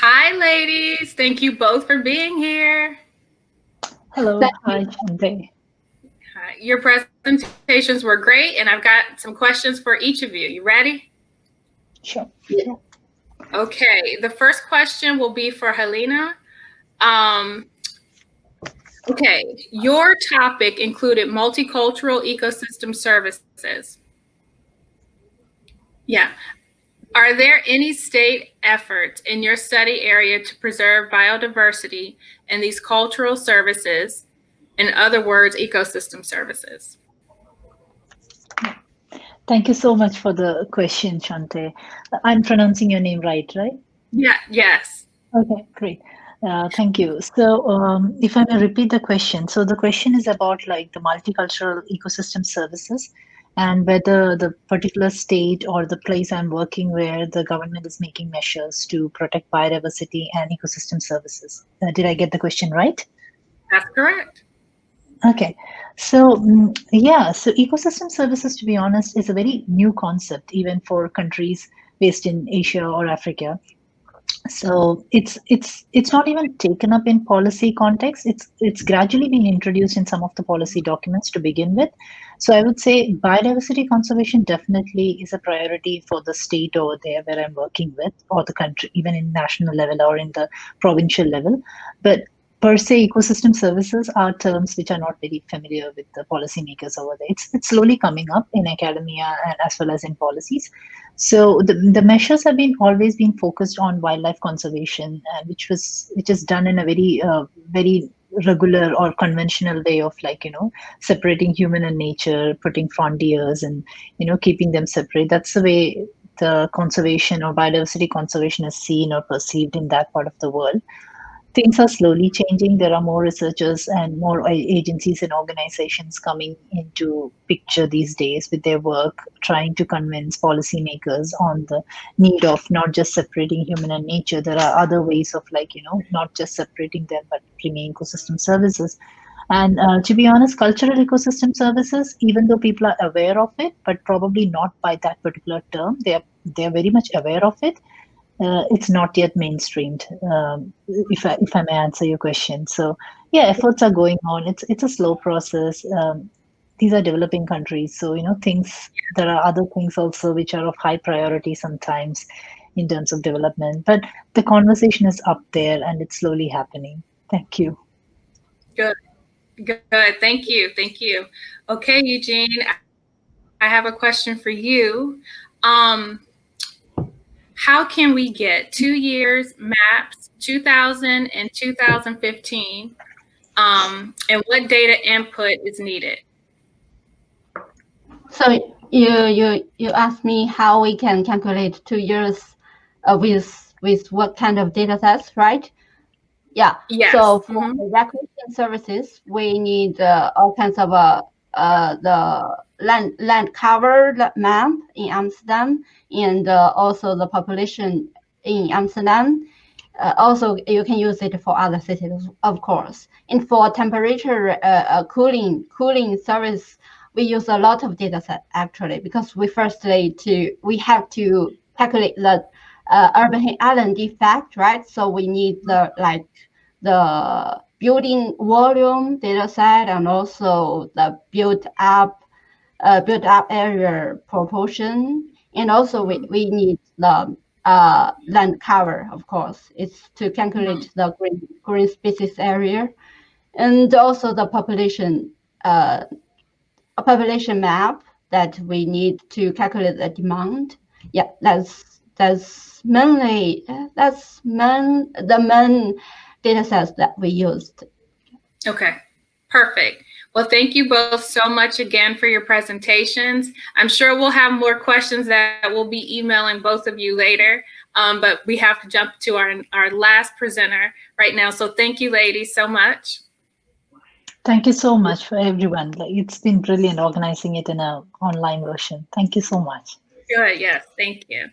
Hi, ladies. Thank you both for being here. Hello, hi, Chante. Hi. Your presentations were great, and I've got some questions for each of you. You ready? Sure. Yeah. Okay. The first question will be for Helina. Um, okay. Your topic included multicultural ecosystem services. Yeah. Are there any state efforts in your study area to preserve biodiversity and these cultural services? In other words, ecosystem services. Thank you so much for the question, Chante. I'm pronouncing your name right? Yeah, yes. Okay, great. Thank you. So, if I may repeat the question, so the question is about like the multicultural ecosystem services and whether the particular state or the place I'm working where the government is making measures to protect biodiversity and ecosystem services. Did I get the question right? That's correct. Okay, so yeah, so ecosystem services, to be honest, is a very new concept, even for countries based in Asia or Africa. So it's not even taken up in policy context. It's gradually been introduced in some of the policy documents to begin with. So I would say biodiversity conservation definitely is a priority for the state over there where I'm working with, or the country, even in national level or in the provincial level. But per se, ecosystem services are terms which are not very familiar with the policymakers over there. It's slowly coming up in academia and as well as in policies. So the measures have been always been focused on wildlife conservation, which is done in a very regular or conventional way of like separating human and nature, putting frontiers, and keeping them separate. That's the way the conservation or biodiversity conservation is seen or perceived in that part of the world. Things are slowly changing. There are more researchers and more agencies and organizations coming into picture these days with their work, trying to convince policymakers on the need of not just separating human and nature. There are other ways of like, not just separating them, but bringing ecosystem services. And to be honest, cultural ecosystem services, even though people are aware of it, but probably not by that particular term, they're very much aware of it. It's not yet mainstreamed. If I may answer your question, so yeah, efforts are going on. It's a slow process. These are developing countries, so things. There are other things also which are of high priority sometimes in terms of development. But the conversation is up there, and it's slowly happening. Thank you. Good. Good. Thank you. Thank you. Okay, Eugene, I have a question for you. Um, how can we get 2 years maps, 2000 and 2015, and what data input is needed? So you asked me how we can calculate 2 years with what kind of data sets, right? Yeah. Yes. So for the recreation services, we need all kinds of the land cover map in Amsterdam, and also the population in Amsterdam. Also, you can use it for other cities, of course. And for temperature cooling service, we use a lot of data set actually, because we have to calculate the urban heat island effect, right? So we need the building volume data set, and also the built up area proportion, and also we need the land cover, of course. It's to calculate the green species area, and also the population map that we need to calculate the demand. Yeah, that's mainly the main data sets that we used. Okay, perfect. Well, thank you both so much again for your presentations. I'm sure we'll have more questions that we'll be emailing both of you later, but we have to jump to our last presenter right now. So thank you, ladies, so much. Thank you so much for everyone. Like, it's been brilliant organizing it in an online version. Thank you so much. Good, yes, thank you.